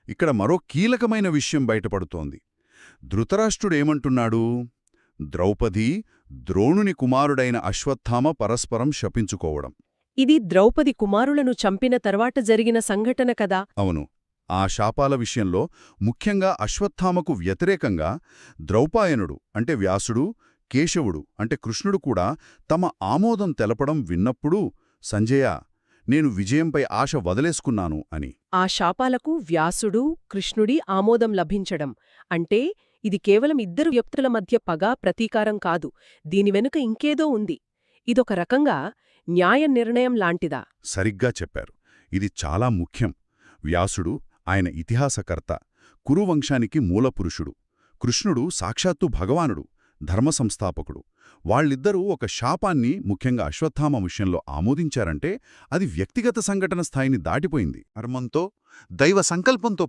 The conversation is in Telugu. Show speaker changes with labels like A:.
A: ఇక్కడ మరో కీలకమైన విషయం బయటపడుతోంది. ధృతరాష్ట్రుడేమంటున్నాడు? ద్రౌపది, ద్రోణుని కుమారుడైన అశ్వత్థామ పరస్పరం శపించుకోవడం.
B: ఇది ద్రౌపది కుమారులను చంపిన తర్వాత జరిగిన సంఘటన కదా?
A: అవును. ఆ శాపాల విషయంలో ముఖ్యంగా అశ్వత్థామకు వ్యతిరేకంగా ద్రౌపాయనుడు అంటే వ్యాసుడు, కేశవుడు అంటే కృష్ణుడు కూడా తమ ఆమోదం తెలపడం విన్నప్పుడు సంజయ, నేను విజయంపై ఆశ వదిలేసుకున్నాను అని.
B: ఆ శాపాలకు వ్యాసుడు, కృష్ణుడి ఆమోదం లభించడం అంటే ఇది కేవలం ఇద్దరు వ్యక్తుల మధ్య పగా ప్రతీకారం కాదు, దీని వెనుక ఇంకేదో ఉంది. ఇదొక రకంగా న్యాయ నిర్ణయం లాంటిదా?
A: సరిగ్గా చెప్పారు. ఇది చాలా ముఖ్యం. వ్యాసుడు ఆయన ఇతిహాసకర్త, కురువంశానికి మూలపురుషుడు. కృష్ణుడు సాక్షాత్తు భగవానుడు, ధర్మసంస్థాపకుడు. వాళ్ళిద్దరూ ఒక శాపాన్ని, ముఖ్యంగా అశ్వత్థామ విషయంలో ఆమోదించారంటే అది వ్యక్తిగత సంఘటన స్థాయిని దాటిపోయింది. ధర్మంతో, దైవ సంకల్పంతో